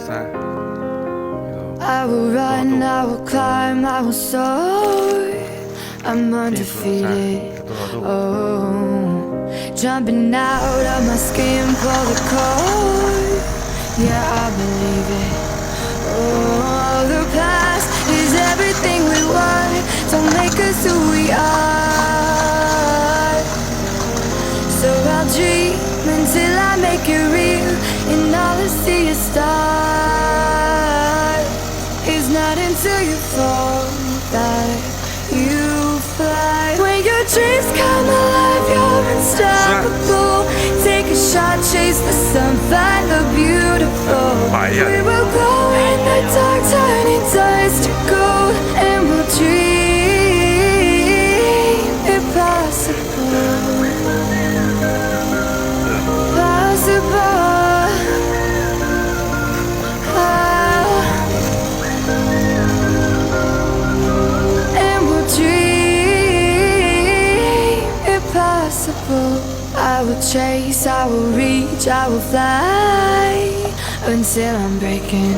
I will run, I will climb, I will soar. I'm undefeated. Oh, jumping out of my skin for the cord. Yeah, I believe it. Oh, the past is everything we want. Don't make us who we are. So I'll dream until I make it real, and all I see is stars. It's not until you fall that you fly. When your dreams come alive, you're unstoppable. Take a shot, chase the sun, find the beautiful. We will go in the dark, turning dust to gold, and we'll dream impossible. I will chase, I will reach, I will fly until I'm breaking.